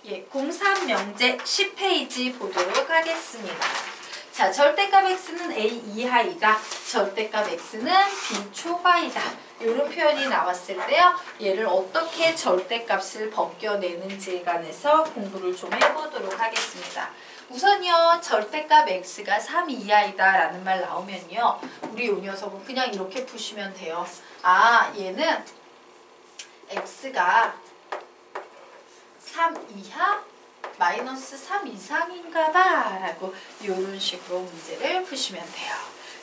고3 명제 10페이지 보도록 하겠습니다. 자, 절대값 x는 a 이하이다. 절대값 x는 b 초과이다. 이런 표현이 나왔을 때요. 얘를 어떻게 절대값을 벗겨내는지에 관해서 공부를 좀 해보도록 하겠습니다. 우선요. 절대값 x가 3 이하이다 라는 말 나오면요. 우리 이 녀석은 그냥 이렇게 푸시면 돼요. 아, 얘는 x가 3 이하 마이너스 3 이상인가 봐 라고 이런 식으로 문제를 푸시면 돼요.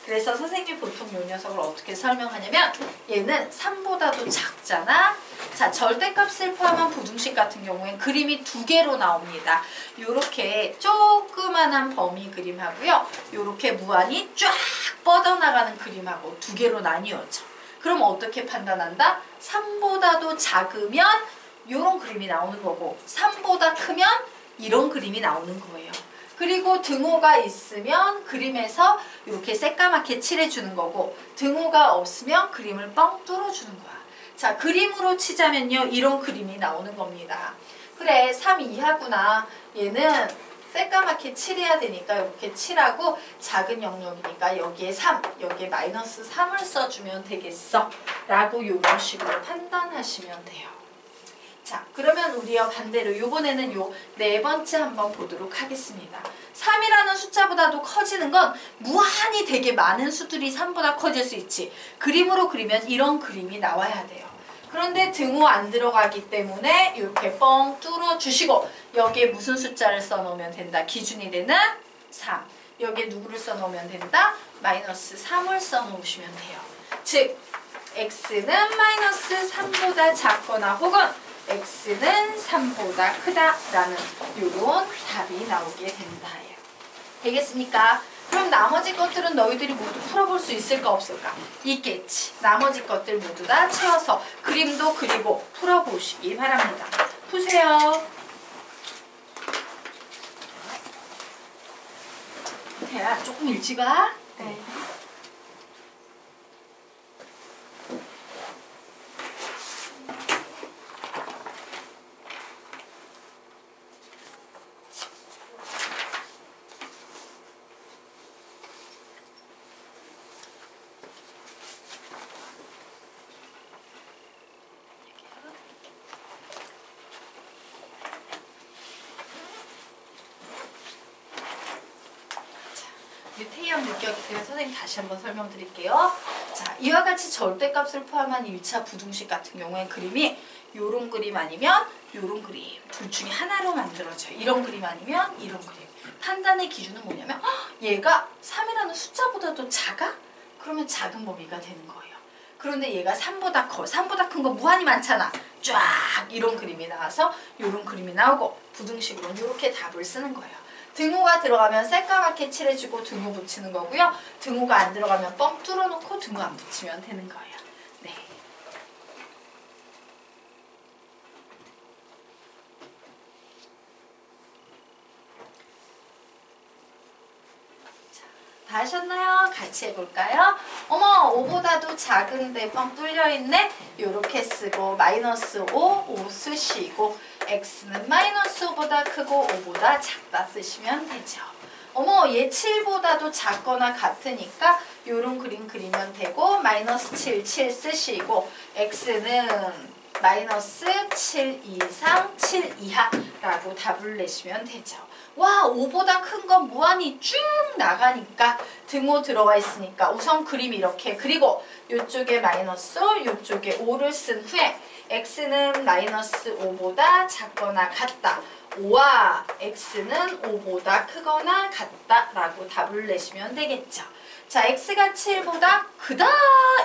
그래서 선생님이 보통 이 녀석을 어떻게 설명하냐면 얘는 3보다도 작잖아. 자, 절대값을 포함한 부등식 같은 경우엔 그림이 두 개로 나옵니다. 요렇게 조그만한 범위 그림하고요. 요렇게 무한히 쫙 뻗어나가는 그림하고 두 개로 나뉘어져. 그럼 어떻게 판단한다? 3보다도 작으면 이런 그림이 나오는 거고 3보다 크면 이런 그림이 나오는 거예요. 그리고 등호가 있으면 그림에서 이렇게 새까맣게 칠해주는 거고 등호가 없으면 그림을 뻥 뚫어주는 거야. 자, 그림으로 치자면요. 이런 그림이 나오는 겁니다. 그래, 3 이하구나. 얘는 새까맣게 칠해야 되니까 이렇게 칠하고 작은 영역이니까 여기에 3, 여기에 마이너스 3을 써주면 되겠어. 라고 이런 식으로 판단하시면 돼요. 자, 그러면 우리가 반대로 요번에는 요 네 번째 한번 보도록 하겠습니다. 3이라는 숫자보다도 커지는 건 무한히 되게 많은 수들이 3보다 커질 수 있지. 그림으로 그리면 이런 그림이 나와야 돼요. 그런데 등호 안 들어가기 때문에 이렇게 뻥 뚫어 주시고 여기에 무슨 숫자를 써놓으면 된다? 기준이 되는 3. 여기에 누구를 써놓으면 된다? 마이너스 3을 써놓으시면 돼요. 즉, x는 마이너스 3보다 작거나 혹은 x는 3보다 크다라는 이런 답이 나오게 된다예요. 되겠습니까? 그럼 나머지 것들은 너희들이 모두 풀어볼 수 있을까 없을까? 있겠지. 나머지 것들 모두 다 채워서 그림도 그리고 풀어보시기 바랍니다. 푸세요. 태야, 조금 일찍 와. 네. 태형 물격 때문에 선생님 다시 한번 설명드릴게요. 자, 이와 같이 절대값을 포함한 1차 부등식 같은 경우에 그림이 요런 그림 아니면 요런 그림 둘 중에 하나로 만들어져요. 이런 그림 아니면 이런 그림. 판단의 기준은 뭐냐면 얘가 3이라는 숫자보다도 작아? 그러면 작은 범위가 되는 거예요. 그런데 얘가 3보다 커. 3보다 큰 거 무한히 많잖아. 쫙 이런 그림이 나와서 요런 그림이 나오고 부등식으로는 이렇게 답을 쓰는 거예요. 등호가 들어가면 새까맣게 칠해주고 등호 붙이는 거고요. 등호가 안 들어가면 뻥 뚫어놓고 등호 안 붙이면 되는 거예요. 네. 자, 다 하셨나요? 같이 해볼까요? 어머, 5보다도 작은데 뻥 뚫려있네? 요렇게 쓰고 마이너스 5 쓰시고 x는 마이너스 5보다 크고 5보다 작다 쓰시면 되죠. 어머, 얘 7보다도 작거나 같으니까 요런 그림 그리면 되고 마이너스 7 쓰시고 x는 마이너스 7 이상 7 이하라고 답을 내시면 되죠. 와, 5보다 큰 건 무한히 쭉 나가니까 등호 들어가 있으니까 우선 그림 이렇게 그리고 이쪽에 마이너스 이쪽에 5를 쓴 후에 x는 마이너스 5보다 작거나 같다. 5와 x는 5보다 크거나 같다 라고 답을 내시면 되겠죠. 자, x가 7보다 크다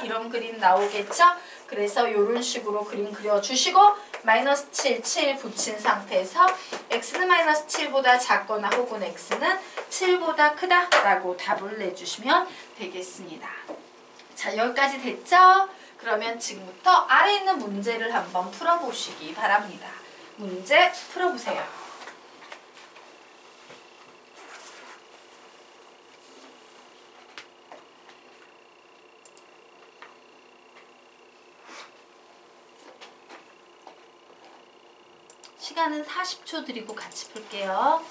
이런 그림 나오겠죠. 그래서 이런 식으로 그림 그려주시고 마이너스 7 붙인 상태에서 x는 마이너스 7보다 작거나 혹은 x는 7보다 크다 라고 답을 내주시면 되겠습니다. 자, 여기까지 됐죠? 그러면 지금부터 아래 있는 문제를 한번 풀어보시기 바랍니다. 문제 풀어보세요. 시간은 40초 드리고 같이 풀게요.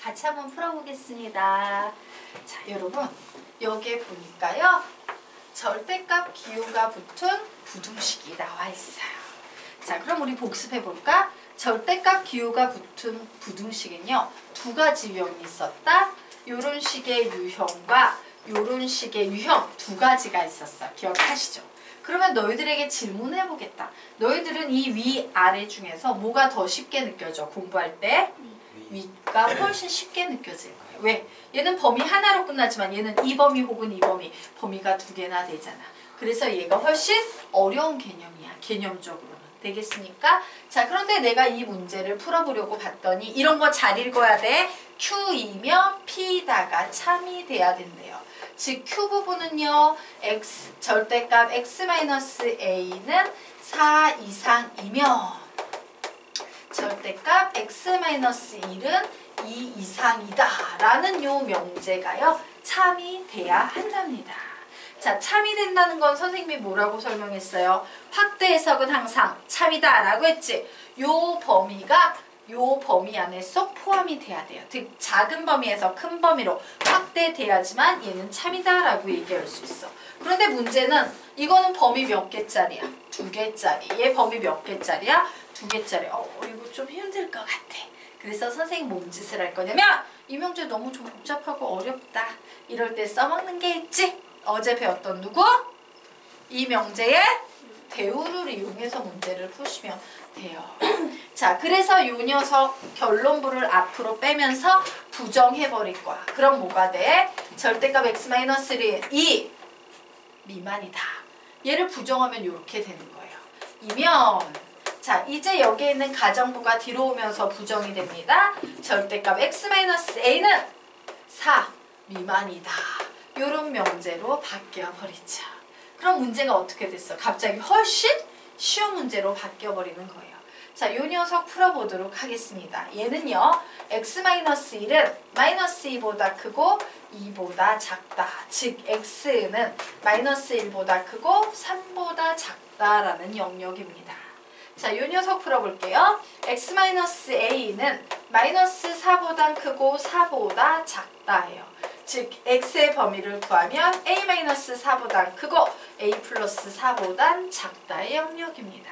같이 한번 풀어보겠습니다. 자, 여러분 여기에 보니까요. 절대값 기호가 붙은 부등식이 나와 있어요. 자, 그럼 우리 복습해볼까? 절대값 기호가 붙은 부등식은요. 두 가지 유형이 있었다. 요런 식의 유형과 요런 식의 유형 두 가지가 있었어. 기억하시죠? 그러면 너희들에게 질문해보겠다. 너희들은 이 위아래 중에서 뭐가 더 쉽게 느껴져? 공부할 때? 위가 훨씬 쉽게 느껴질 거예요. 왜? 얘는 범위 하나로 끝나지만 얘는 이 범위 혹은 이 범위, 범위가 두 개나 되잖아. 그래서 얘가 훨씬 어려운 개념이야. 개념적으로는. 되겠습니까? 자, 그런데 내가 이 문제를 풀어보려고 봤더니 이런 거 잘 읽어야 돼. Q이면 P다가 참이 돼야 된대요. 즉 Q 부분은요. X, 절대값 X-A는 4 이상이면 절대값 x-1은 2 이상이다 라는 요 명제가요 참이 돼야 한답니다. 자, 참이 된다는 건 선생님이 뭐라고 설명했어요? 확대 해석은 항상 참이다 라고 했지. 요 범위가 요 범위 안에 쏙 포함이 돼야 돼요. 즉 작은 범위에서 큰 범위로 확대돼야지만 얘는 참이다 라고 얘기할 수 있어. 그런데 문제는 이거는 범위 몇 개짜리야? 2개짜리. 얘 범위 몇 개짜리야? 2개짜리. 이거 좀 힘들 것 같아. 그래서 선생님 뭔 짓을 할 거냐면 이 명제 너무 좀 복잡하고 어렵다. 이럴 때 써먹는 게 있지. 어제 배웠던 누구? 이 명제의 대우를 이용해서 문제를 푸시면 돼요. 자, 그래서 요 녀석 결론부를 앞으로 빼면서 부정해버릴 거야. 그럼 뭐가 돼? 절대값 x-1은 2 미만이다. 얘를 부정하면 이렇게 되는 거예요. 이면 자, 이제 여기에 있는 가정부가 뒤로 오면서 부정이 됩니다. 절대값 x-a는 4 미만이다. 요런 명제로 바뀌어버리죠. 그럼 문제가 어떻게 됐어? 갑자기 훨씬 쉬운 문제로 바뀌어버리는 거예요. 자, 요 녀석 풀어보도록 하겠습니다. 얘는요. x-1은 -2보다 크고 2보다 작다. 즉 x는 -1보다 크고 3보다 작다라는 영역입니다. 자, 요 녀석 풀어볼게요. x-a는 -4보다 크고 4보다 작다예요. 즉 x의 범위를 구하면 a-4보다 크고 a 플러스 4보다 작다의 영역입니다.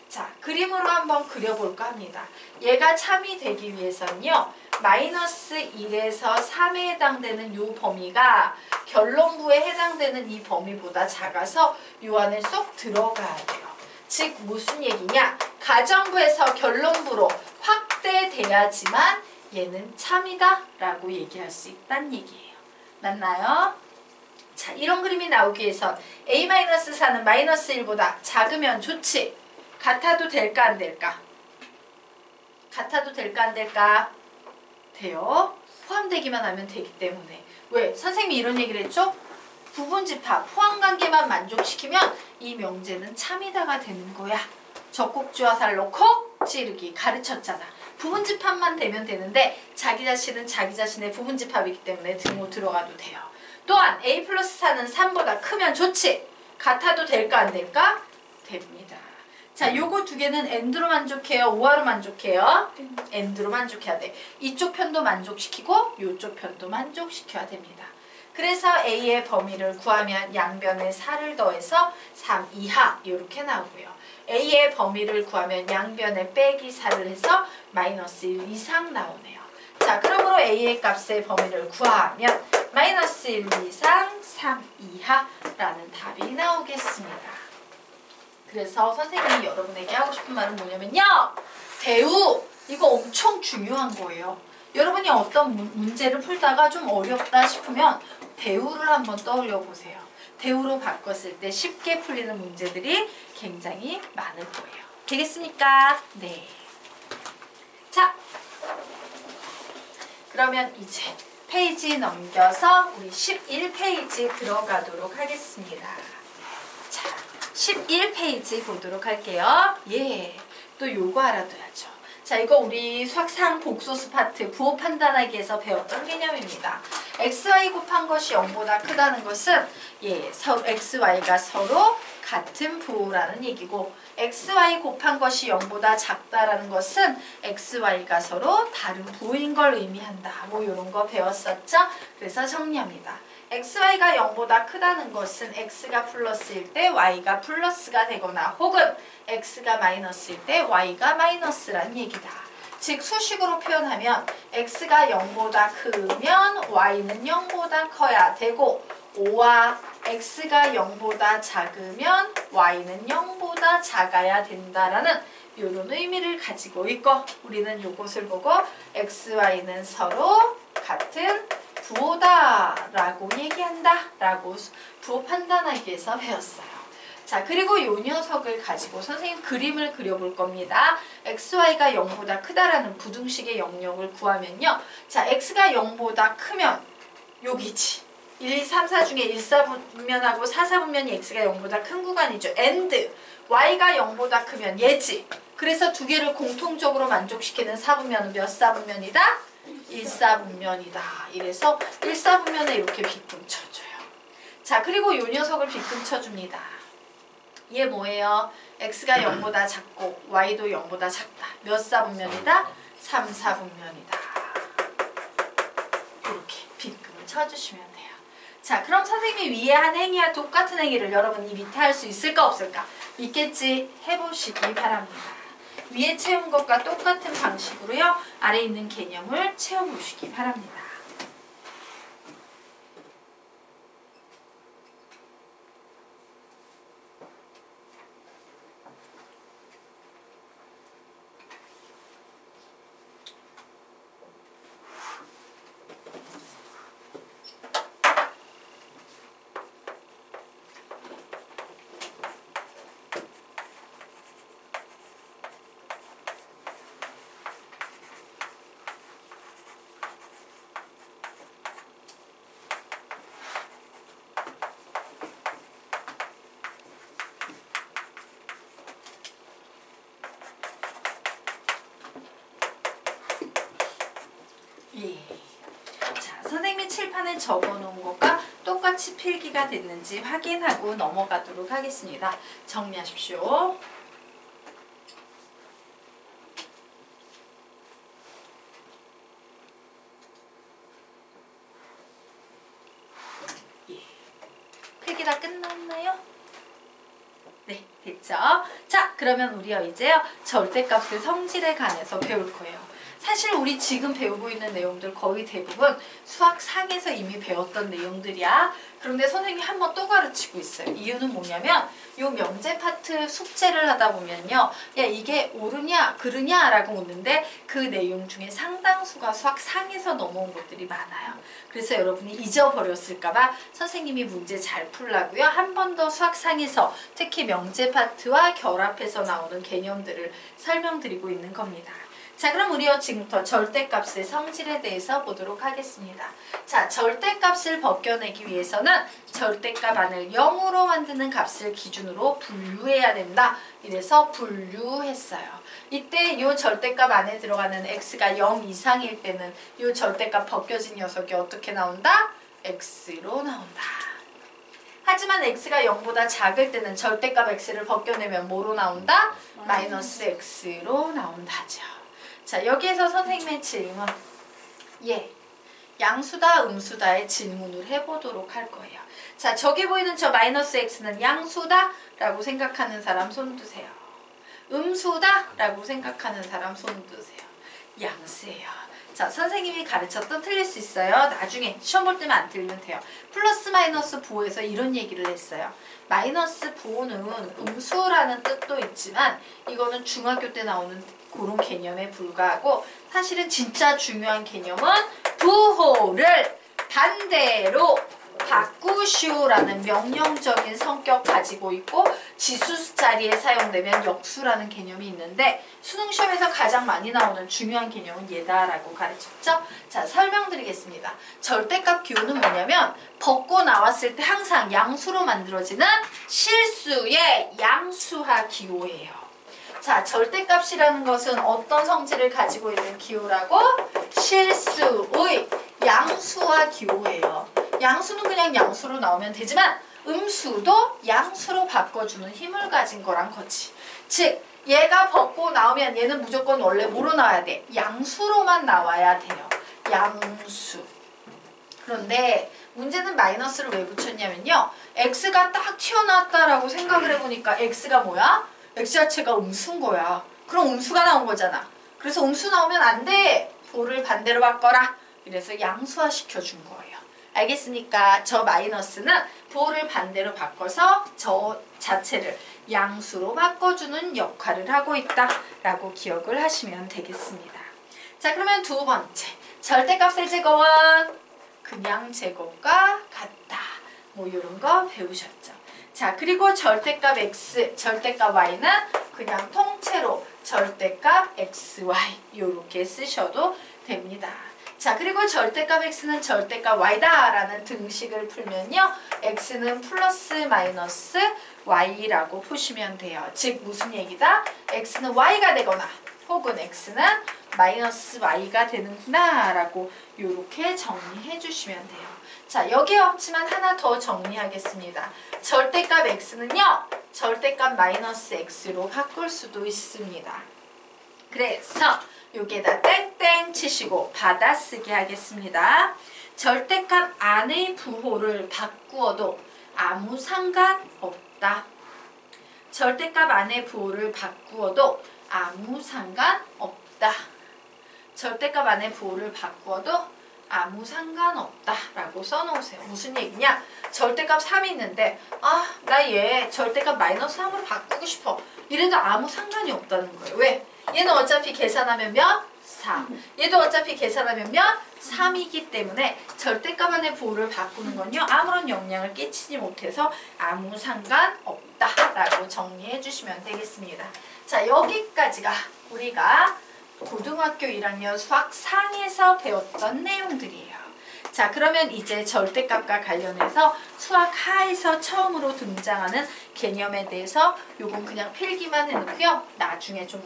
자, 그림으로 한번 그려볼까 합니다. 얘가 참이 되기 위해서는요. -1에서 3에 해당되는 요 범위가 결론부에 해당되는 이 범위보다 작아서 요 안에 쏙 들어가야 돼요. 즉 무슨 얘기냐? 가정부에서 결론부로 확대돼야지만 얘는 참이다 라고 얘기할 수 있다는 얘기예요. 맞나요? 자, 이런 그림이 나오기 위해선 a-4는 -1보다 작으면 좋지. 같아도 될까 안 될까? 같아도 될까 안 될까? 돼요. 포함되기만 하면 되기 때문에. 왜? 선생님이 이런 얘기를 했죠? 부분집합, 포함관계만 만족시키면 이 명제는 참이다가 되는 거야. 적국주어사를 놓고 찌르기 가르쳤잖아. 부분집합만 되면 되는데 자기 자신은 자기 자신의 부분집합이기 때문에 등호 들어가도 돼요. 또한 a 플러스 4는 3보다 크면 좋지. 같아도 될까 안 될까? 됩니다. 자, 요거 두 개는 AND로 만족해요? OR로 만족해요? AND로 만족해야 돼. 이쪽 편도 만족시키고 요쪽 편도 만족시켜야 됩니다. 그래서 A의 범위를 구하면 양변에 4를 더해서 3 이하 이렇게 나오고요. a의 범위를 구하면 양변에 빼기 4를 해서 마이너스 1 이상 나오네요. 자, 그러므로 a의 값의 범위를 구하면 마이너스 1 이상 3 이하라는 답이 나오겠습니다. 그래서 선생님이 여러분에게 하고 싶은 말은 뭐냐면요. 대우! 이거 엄청 중요한 거예요. 여러분이 어떤 문제를 풀다가 좀 어렵다 싶으면 대우를 한번 떠올려 보세요. 대우로 바꿨을 때 쉽게 풀리는 문제들이 굉장히 많을 거예요. 되겠습니까? 네. 자, 그러면 이제 페이지 넘겨서 우리 11페이지 들어가도록 하겠습니다. 자, 11페이지 보도록 할게요. 예, 또 요거 알아둬야죠. 자, 이거 우리 수학상 복소수 파트 부호 판단하기에서 배웠던 개념입니다. xy 곱한 것이 0보다 크다는 것은 xy가 서로 같은 부호라는 얘기고 xy 곱한 것이 0보다 작다라는 것은 xy가 서로 다른 부호인 걸 의미한다. 뭐 이런 거 배웠었죠? 그래서 정리합니다. xy가 0보다 크다는 것은 x가 플러스일 때 y가 플러스가 되거나 혹은 x가 마이너스일 때 y가 마이너스란 얘기다. 즉 수식으로 표현하면 x가 0보다 크면 y는 0보다 커야 되고 5와 x가 0보다 작으면 y는 0보다 작아야 된다라는 이런 의미를 가지고 있고 우리는 이것을 보고 xy는 서로 같은 부호다라고 얘기한다 라고 부호 판단하기에서 배웠어요. 자, 그리고 이 녀석을 가지고 선생님 그림을 그려볼 겁니다. xy가 0보다 크다라는 부등식의 영역을 구하면요. 자, x가 0보다 크면 여기지. 1, 2, 3, 4 중에 1, 4분면하고 4, 4분면이 x가 0보다 큰 구간이죠. and y가 0보다 크면 얘지. 그래서 두 개를 공통적으로 만족시키는 4분면은 몇 4분면이다? 1, 4분면이다. 이래서 1, 4분면에 이렇게 빗금 쳐줘요. 자, 그리고 이 녀석을 빗금 쳐줍니다. 얘 뭐예요? x가 0보다 작고 y도 0보다 작다. 몇 4분면이다? 3, 4분면이다. 이렇게 빗금을 쳐주시면 돼요. 자, 그럼 선생님이 위에 한 행위와 똑같은 행위를 여러분이 밑에 할 수 있을까 없을까? 있겠지? 해보시기 바랍니다. 위에 채운 것과 똑같은 방식으로요. 아래에 있는 개념을 채워보시기 바랍니다. 예. 자, 선생님이 칠판에 적어놓은 것과 똑같이 필기가 됐는지 확인하고 넘어가도록 하겠습니다. 정리하십시오. 예. 필기 다 끝났나요? 네, 됐죠? 자, 그러면 우리요 이제요 절대값의 성질에 관해서 배울 거예요. 사실 우리 지금 배우고 있는 내용들 거의 대부분 수학상에서 이미 배웠던 내용들이야. 그런데 선생님이 한 번 또 가르치고 있어요. 이유는 뭐냐면 요 명제 파트 숙제를 하다 보면요. 야, 이게 옳으냐 그르냐 라고 묻는데 그 내용 중에 상당수가 수학상에서 넘어온 것들이 많아요. 그래서 여러분이 잊어버렸을까봐 선생님이 문제 잘 풀라고요. 한 번 더 수학상에서 특히 명제 파트와 결합해서 나오는 개념들을 설명드리고 있는 겁니다. 자, 그럼 우리요 지금부터 절대값의 성질에 대해서 보도록 하겠습니다. 자, 절대값을 벗겨내기 위해서는 절대값 안을 0으로 만드는 값을 기준으로 분류해야 된다. 이래서 분류했어요. 이때 이 절대값 안에 들어가는 x가 0 이상일 때는 이 절대값 벗겨진 녀석이 어떻게 나온다? x로 나온다. 하지만 x가 0보다 작을 때는 절대값 x를 벗겨내면 뭐로 나온다? 마이너스 x로 나온다죠. 자, 여기에서 선생님의 질문, 양수다 음수다의 질문을 해보도록 할 거예요. 자, 저기 보이는 저 마이너스 x는 양수다 라고 생각하는 사람 손 드세요. 음수다라고 생각하는 사람 손 드세요. 양수예요. 자, 선생님이 가르쳤던 틀릴 수 있어요. 나중에 시험 볼 때만 안 틀리면 돼요. 플러스 마이너스 부호에서 이런 얘기를 했어요. 마이너스 부호는 음수라는 뜻도 있지만 이거는 중학교 때 나오는 그런 개념에 불과하고 사실은 진짜 중요한 개념은 부호를 반대로 바꾸시오라는 명령적인 성격 가지고 있고 지수 자리에 사용되면 역수라는 개념이 있는데 수능시험에서 가장 많이 나오는 중요한 개념은 얘다라고 가르쳤죠. 자, 설명드리겠습니다. 절대값 기호는 뭐냐면 벗고 나왔을 때 항상 양수로 만들어지는 실수의 양수화 기호예요. 자, 절대값이라는 것은 어떤 성질을 가지고 있는 기호라고? 실수의 양수화 기호예요. 양수는 그냥 양수로 나오면 되지만 음수도 양수로 바꿔주는 힘을 가진 거란 거지. 즉 얘가 벗고 나오면 얘는 무조건 원래 뭐로 나와야 돼? 양수로만 나와야 돼요. 양수. 그런데 문제는 마이너스를 왜 붙였냐면요. x가 딱 튀어나왔다라고 생각을 해보니까 x가 뭐야? x 자체가 음수인 거야. 그럼 음수가 나온 거잖아. 그래서 음수 나오면 안 돼. 부호를 반대로 바꿔라. 그래서 양수화 시켜준 거예요. 알겠습니까? 저 마이너스는 부호를 반대로 바꿔서 저 자체를 양수로 바꿔주는 역할을 하고 있다라고 기억을 하시면 되겠습니다. 자, 그러면 두 번째. 절대값의 제곱은 그냥 제곱과 같다. 뭐 이런 거 배우셨죠? 자, 그리고 절대값 x, 절대값 y는 그냥 통째로 절대값 xy 이렇게 쓰셔도 됩니다. 자, 그리고 절대값 x는 절대값 y다 라는 등식을 풀면요. x는 플러스 마이너스 y라고 푸시면 돼요. 즉 무슨 얘기다? x는 y가 되거나 혹은 x는 마이너스 y가 되는구나 라고 이렇게 정리해 주시면 돼요. 자, 여기에 없지만 하나 더 정리하겠습니다. 절대값 x는요. 절대값 마이너스 x로 바꿀 수도 있습니다. 그래서 여기에다 땡땡 치시고 받아쓰기 하겠습니다. 절대값 안의 부호를 바꾸어도 아무 상관없다. 절대값 안의 부호를 바꾸어도 아무 상관없다. 절대값 안의 부호를 바꾸어도 아무 상관없다 라고 써놓으세요. 무슨 얘기냐? 절대값 3이 있는데 나 얘 절대값 마이너스 3으로 바꾸고 싶어. 이래도 아무 상관이 없다는 거예요. 왜? 얘는 어차피 계산하면 몇? 3. 얘도 어차피 계산하면 몇? 3이기 때문에 절대값 안의 부호를 바꾸는 건요. 아무런 영향을 끼치지 못해서 아무 상관없다 라고 정리해 주시면 되겠습니다. 자, 여기까지가 우리가 고등학교 1학년 수학 상에서 배웠던 내용들이에요. 자, 그러면 이제 절대값과 관련해서 수학 하에서 처음으로 등장하는 개념에 대해서 요건 그냥 필기만 해놓고요. 나중에 좀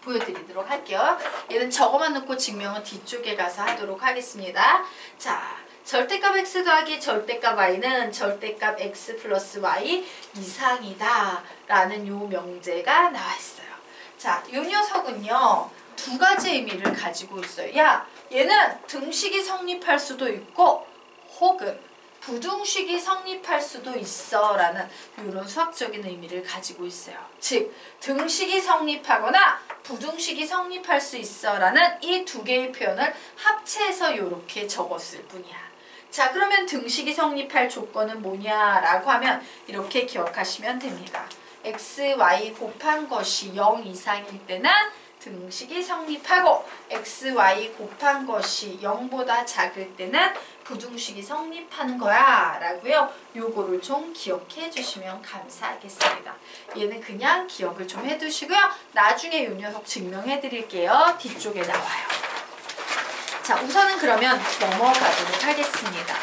보여드리도록 할게요. 얘는 저거만 놓고 증명은 뒤쪽에 가서 하도록 하겠습니다. 자, 절대값 x 더하기 절대값 y는 절대값 x 플러스 y 이상이다 라는 요 명제가 나와 있어요. 자, 이 녀석은요. 두 가지 의미를 가지고 있어요. 야, 얘는 등식이 성립할 수도 있고 혹은 부등식이 성립할 수도 있어 라는 이런 수학적인 의미를 가지고 있어요. 즉, 등식이 성립하거나 부등식이 성립할 수 있어 라는 이 두 개의 표현을 합체해서 이렇게 적었을 뿐이야. 자, 그러면 등식이 성립할 조건은 뭐냐라고 하면 이렇게 기억하시면 됩니다. x, y 곱한 것이 0 이상일 때는 등식이 성립하고 x, y 곱한 것이 0보다 작을 때는 부등식이 성립하는 거야 라고요. 요거를 좀 기억해 주시면 감사하겠습니다. 얘는 그냥 기억을 좀 해두시고요. 나중에 요 녀석 증명해 드릴게요. 뒤쪽에 나와요. 자, 우선은 그러면 넘어가도록 하겠습니다.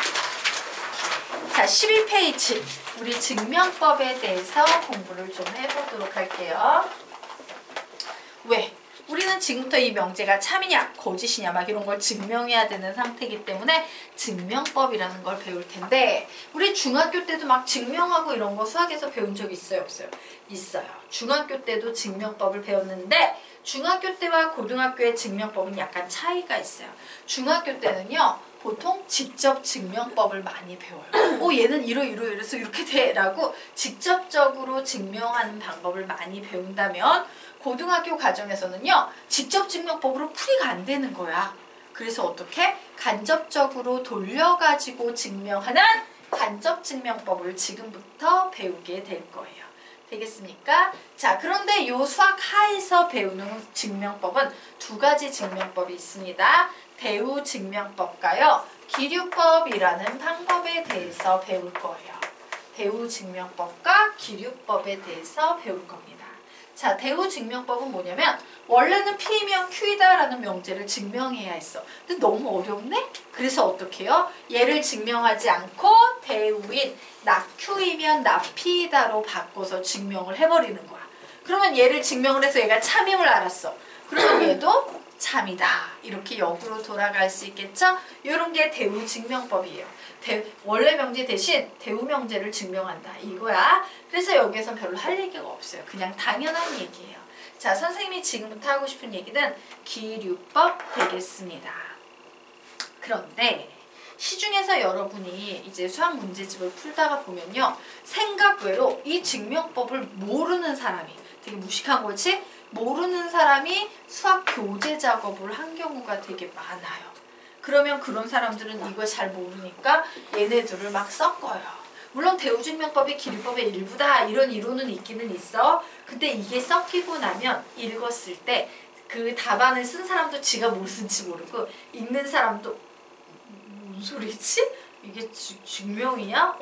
자, 12페이지 우리 증명법에 대해서 공부를 좀 해보도록 할게요. 왜? 우리는 우리는 지금부터 이 명제가 참이냐 거짓이냐 막 이런 걸 증명해야 되는 상태이기 때문에 증명법이라는 걸 배울 텐데 우리 중학교 때도 막 증명하고 이런 거 수학에서 배운 적 있어요? 없어요? 있어요. 중학교 때도 증명법을 배웠는데 중학교 때와 고등학교의 증명법은 약간 차이가 있어요. 중학교 때는요. 보통 직접 증명법을 많이 배워요. 얘는 이래서 이렇게 돼 라고 직접적으로 증명하는 방법을 많이 배운다면 고등학교 과정에서는요. 직접 증명법으로 풀이가 안 되는 거야. 그래서 어떻게? 간접적으로 돌려가지고 증명하는 간접 증명법을 지금부터 배우게 될 거예요. 되겠습니까? 자, 그런데 요 수학 하에서 배우는 증명법은 두 가지 증명법이 있습니다. 대우 증명법과요. 기류법이라는 방법에 대해서 배울 거예요. 대우 증명법과 기류법에 대해서 배울 겁니다. 자, 대우 증명법은 뭐냐면 원래는 P면 Q이다라는 명제를 증명해야 했어. 근데 너무 어렵네? 그래서 어떻게 해요? 얘를 증명하지 않고 대우인 나 Q이면 나 P이다로 바꿔서 증명을 해버리는 거야. 그러면 얘를 증명을 해서 얘가 참임을 알았어. 그러면 얘도 참이다. 이렇게 역으로 돌아갈 수 있겠죠? 이런 게 대우 증명법이에요. 원래 명제 대신 대우 명제를 증명한다. 이거야. 그래서 여기에서 별로 할 얘기가 없어요. 그냥 당연한 얘기예요. 자, 선생님이 지금부터 하고 싶은 얘기는 기류법 되겠습니다. 그런데 시중에서 여러분이 이제 수학 문제집을 풀다가 보면요. 생각 외로 이 증명법을 모르는 사람이 되게 무식한 거지? 모르는 사람이 수학 교재 작업을 한 경우가 되게 많아요. 그러면 그런 사람들은 이걸 잘 모르니까 얘네들을 막 섞어요. 물론 대우증명법이 기류법의 일부다 이런 이론은 있기는 있어. 근데 이게 섞이고 나면 읽었을 때 그 답안을 쓴 사람도 지가 뭘 쓴지 모르고 읽는 사람도 무슨 소리지? 이게 증명이야?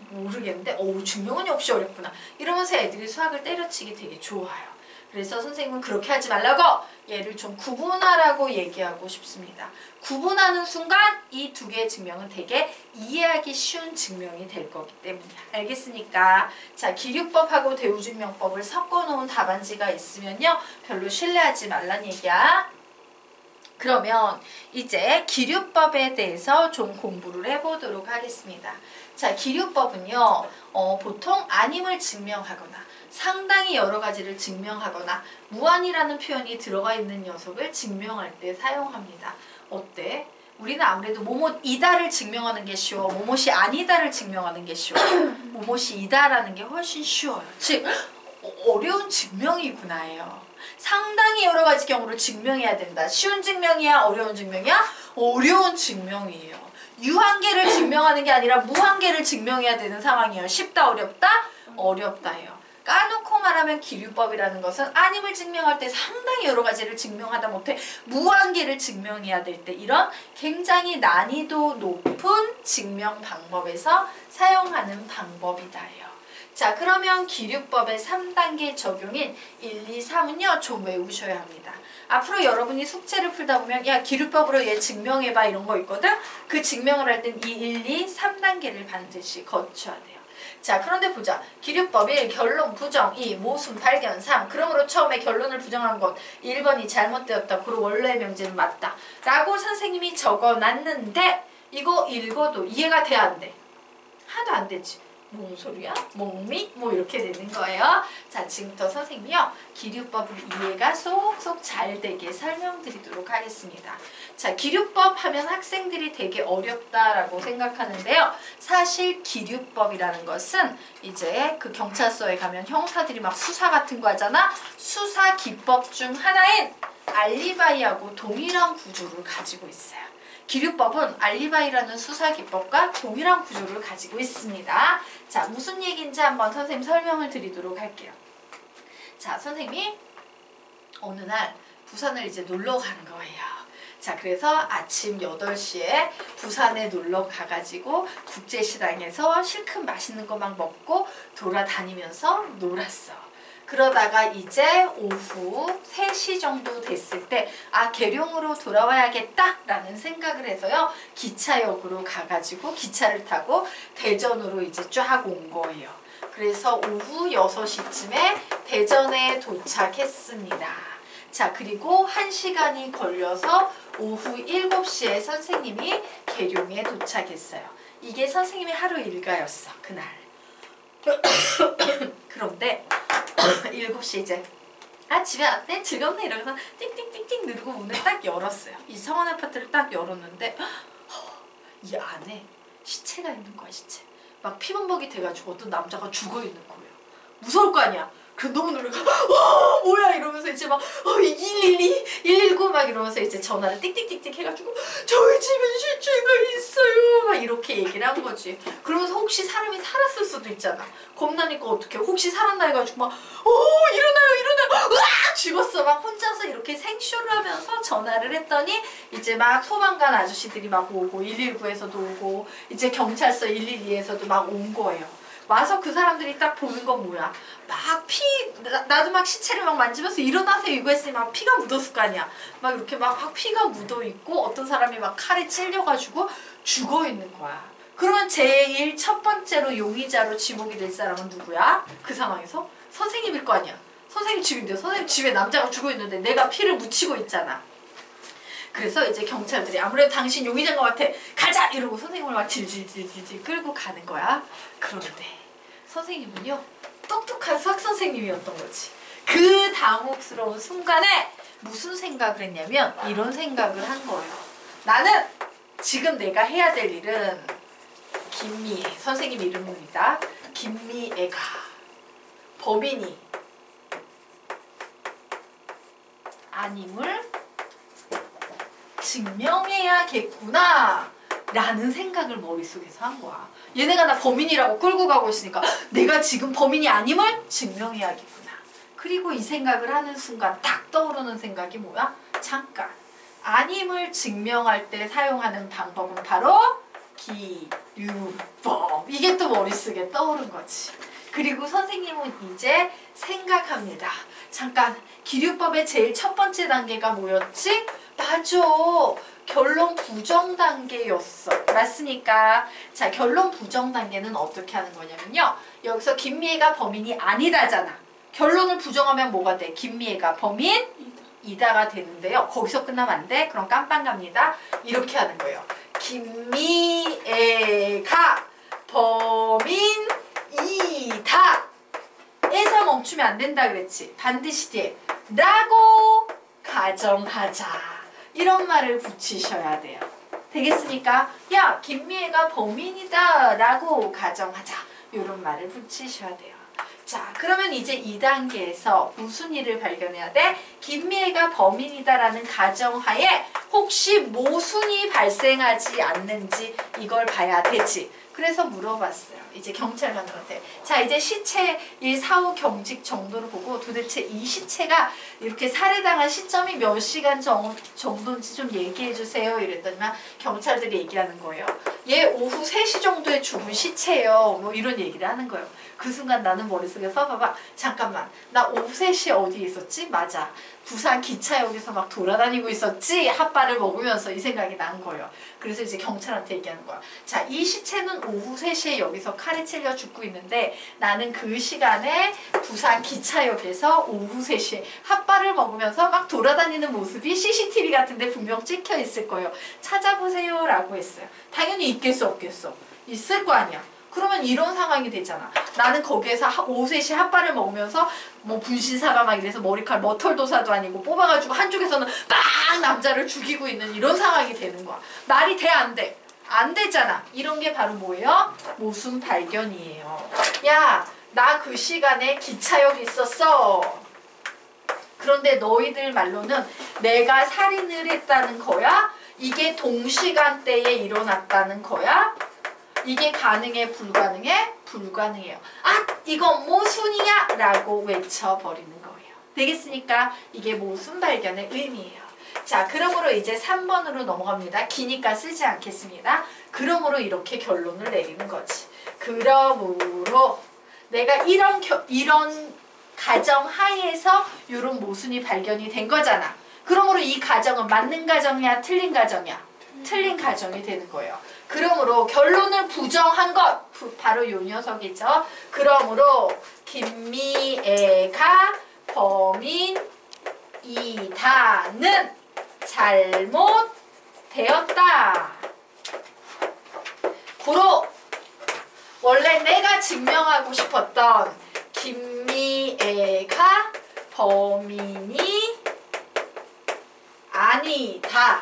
모르겠는데 증명은 역시 어렵구나. 이러면서 애들이 수학을 때려치기 되게 좋아요. 그래서 선생님은 그렇게 하지 말라고 얘를 좀 구분하라고 얘기하고 싶습니다. 구분하는 순간 이 두 개의 증명은 되게 이해하기 쉬운 증명이 될 거기 때문이야. 알겠습니까? 자, 기류법하고 대우증명법을 섞어놓은 답안지가 있으면요. 별로 신뢰하지 말란 얘기야. 그러면 이제 기류법에 대해서 좀 공부를 해보도록 하겠습니다. 자, 기류법은요. 보통 아님을 증명하거나 상당히 여러 가지를 증명하거나 무한이라는 표현이 들어가 있는 녀석을 증명할 때 사용합니다. 어때? 우리는 아무래도 뭐뭐이다를 증명하는 게 쉬워. 뭐뭐이 아니다를 증명하는 게 쉬워. 뭐뭐이다라는 게 훨씬 쉬워요. 즉 어려운 증명이구나예요. 상당히 여러 가지 경우를 증명해야 된다. 쉬운 증명이야? 어려운 증명이야? 어려운 증명이에요. 유한계를 증명하는 게 아니라 무한계를 증명해야 되는 상황이에요. 쉽다? 어렵다? 어렵다예요. 까놓고 말하면 기류법이라는 것은 아님을 증명할 때 상당히 여러 가지를 증명하다 못해 무한계를 증명해야 될 때 이런 굉장히 난이도 높은 증명 방법에서 사용하는 방법이다요. 자, 그러면 기류법의 3단계 적용인 1, 2, 3은요. 좀 외우셔야 합니다. 앞으로 여러분이 숙제를 풀다 보면 야 기류법으로 얘 증명해봐 이런 거 있거든? 그 증명을 할 땐 이 1, 2, 3단계를 반드시 거쳐야 돼요. 자, 그런데 보자. 기류법 1. 결론 부정 2. 모순 발견 3. 그러므로 처음에 결론을 부정한 것 1번이 잘못되었다. 그리고 원래 명제는 맞다. 라고 선생님이 적어놨는데 이거 읽어도 이해가 돼 안 돼? 하나도 안 되지. 뭔 소리야? 멍미? 뭐 이렇게 되는 거예요. 자, 지금부터 선생님이요. 기류법을 이해가 쏙쏙 잘 되게 설명드리도록 하겠습니다. 자, 기류법 하면 학생들이 되게 어렵다라고 생각하는데요. 사실 기류법이라는 것은 이제 그 경찰서에 가면 형사들이 막 수사 같은 거 하잖아. 수사 기법 중 하나인 알리바이하고 동일한 구조를 가지고 있어요. 기류법은 알리바이라는 수사기법과 동일한 구조를 가지고 있습니다. 자, 무슨 얘기인지 한번 선생님 설명을 드리도록 할게요. 자, 선생님이 어느 날 부산을 이제 놀러 가는 거예요. 자, 그래서 아침 8시에 부산에 놀러 가가지고 국제시장에서 실컷 맛있는 거 막 먹고 돌아다니면서 놀았어. 그러다가 이제 오후 3시 정도 됐을 때 계룡으로 돌아와야겠다 라는 생각을 해서요. 기차역으로 가가지고 기차를 타고 대전으로 이제 쫙 온 거예요. 그래서 오후 6시쯤에 대전에 도착했습니다. 자, 그리고 1시간이 걸려서 오후 7시에 선생님이 계룡에 도착했어요. 이게 선생님의 하루 일과였어, 그날. 그런데 7시 이제 집에 왔네? 즐겁네? 이러면서 띵띵띵띵 누르고 문을 딱 열었어요. 이 성원 아파트를 딱 열었는데 이 안에 시체가 있는 거야, 시체. 막 피범벅이 돼가지고 어떤 남자가 죽어있는 거예요. 무서울 거 아니야. 그 너무 놀라고 뭐야 이러면서 이제 막 112, 119 막 이러면서 이제 전화를 띡띡띡띡 해가지고 저희 집에 시체가 있어요 막 이렇게 얘기를 한 거지. 그러면서 혹시 사람이 살았을 수도 있잖아. 겁나니까 어떡해. 혹시 살았나 해가지고 막 일어나요 으악 죽었어 막 혼자서 이렇게 생쇼를 하면서 전화를 했더니 이제 막 소방관 아저씨들이 막 오고 119에서도 오고 이제 경찰서 112에서도 막 온 거예요. 와서 그 사람들이 딱 보는 건 뭐야. 막 나도 막 시체를 막 만지면서 일어나세요 이거 했으니 막 피가 묻었을 거 아니야. 막 이렇게 막 피가 묻어있고 어떤 사람이 막 칼에 찔려가지고 죽어있는 거야. 그러면 제일 첫 번째로 용의자로 지목이 될 사람은 누구야? 그 상황에서? 선생님일 거 아니야. 선생님 집인데 선생님 집에 남자가 죽어있는데 내가 피를 묻히고 있잖아. 그래서 이제 경찰들이 아무래도 당신 용의자인 것 같아. 가자! 이러고 선생님을 막 질질질질 끌고 가는 거야. 그런데 선생님은요 똑똑한 수학선생님이었던 거지. 그 당혹스러운 순간에 무슨 생각을 했냐면 이런 생각을 한 거예요. 나는 지금 내가 해야 될 일은 김미애 선생님 이름입니다. 김미애가 범인이 아님을 증명해야겠구나 라는 생각을 머릿속에서 한 거야. 얘네가 나 범인이라고 끌고 가고 있으니까 내가 지금 범인이 아님을 증명해야겠구나. 그리고 이 생각을 하는 순간 딱 떠오르는 생각이 뭐야? 잠깐 아님을 증명할 때 사용하는 방법은 바로 기류법. 이게 또 머릿속에 떠오른 거지. 그리고 선생님은 이제 생각합니다. 잠깐 기류법의 제일 첫 번째 단계가 뭐였지? 맞아. 결론 부정 단계였어. 맞습니까? 자, 결론 부정 단계는 어떻게 하는 거냐면요. 여기서 김미애가 범인이 아니다잖아. 결론을 부정하면 뭐가 돼? 김미애가 범인이다가 되는데요. 거기서 끝나면 안 돼? 그럼 깜빵 갑니다. 이렇게 하는 거예요. 김미애가 범인이다. 에서 멈추면 안 된다 그랬지. 반드시 뒤에 라고 가정하자. 이런 말을 붙이셔야 돼요. 되겠습니까? 야, 김미애가 범인이다 라고 가정하자. 이런 말을 붙이셔야 돼요. 자, 그러면 이제 2단계에서 무슨 일을 발견해야 돼? 김미애가 범인이다라는 가정하에 혹시 모순이 발생하지 않는지 이걸 봐야 되지. 그래서 물어봤어요. 이제 경찰관들한테. 자, 이제 시체 이 사후 경직 정도를 보고 도대체 이 시체가 이렇게 살해당한 시점이 몇 시간 정도인지 좀 얘기해 주세요. 이랬더니만 경찰들이 얘기하는 거예요. 얘 오후 3시 정도에 죽은 시체예요. 뭐 이런 얘기를 하는 거예요. 그 순간 나는 머릿속에서 봐봐. 잠깐만. 나 오후 3시에 어디 있었지? 맞아. 부산 기차역에서 막 돌아다니고 있었지? 핫바를 먹으면서 이 생각이 난 거예요. 그래서 이제 경찰한테 얘기하는 거야. 자, 이 시체는 오후 3시에 여기서 칼에 찔려 죽고 있는데 나는 그 시간에 부산 기차역에서 오후 3시에 핫바를 먹으면서 막 돌아다니는 모습이 CCTV 같은데 분명 찍혀 있을 거예요. 찾아보세요 라고 했어요. 당연히 있겠어 없겠어? 있을 거 아니야. 그러면 이런 상황이 되잖아. 나는 거기에서 오후 3시에 핫바를 먹으면서 뭐 분신사가 막 이래서 머리칼 머털도사도 아니고 뽑아가지고 한쪽에서는 빵 남자를 죽이고 있는 이런 상황이 되는 거야. 말이 돼 안 돼? 안 되잖아. 이런 게 바로 뭐예요? 모순 발견이에요. 야, 나 그 시간에 기차역에 있었어. 그런데 너희들 말로는 내가 살인을 했다는 거야? 이게 동시간대에 일어났다는 거야? 이게 가능해? 불가능해? 불가능해요. 아, 이건 모순이야! 라고 외쳐버리는 거예요. 되겠습니까? 이게 모순 발견의 의미예요. 자, 그러므로 이제 3번으로 넘어갑니다. 기니까 쓰지 않겠습니다. 그러므로 이렇게 결론을 내리는 거지. 그러므로 내가 이런 가정 하에서 이런 모순이 발견이 된 거잖아. 그러므로 이 가정은 맞는 가정이야? 틀린 가정이야? 틀린 가정이 되는 거예요. 그러므로 결론을 부정한 것 바로 요 녀석이죠. 그러므로 김미애가 범인이다 이다는 잘못되었다. 구로 원래 내가 증명하고 싶었던 김미애가 범인이 아니다가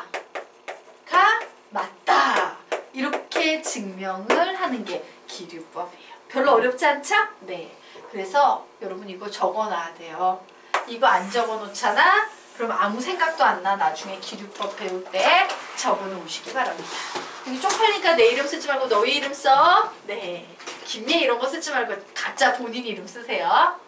맞다. 이렇게 증명을 하는 게 기류법이에요. 별로 어렵지 않죠? 네. 그래서 여러분 이거 적어놔야 돼요. 이거 안 적어놓잖아? 그럼 아무 생각도 안 나. 나중에 기류법 배울 때 적어놓으시기 바랍니다. 여기 쪽팔리니까 내 이름 쓰지 말고 너희 이름 써. 네. 김예 이런 거 쓰지 말고 각자 본인 이름 쓰세요.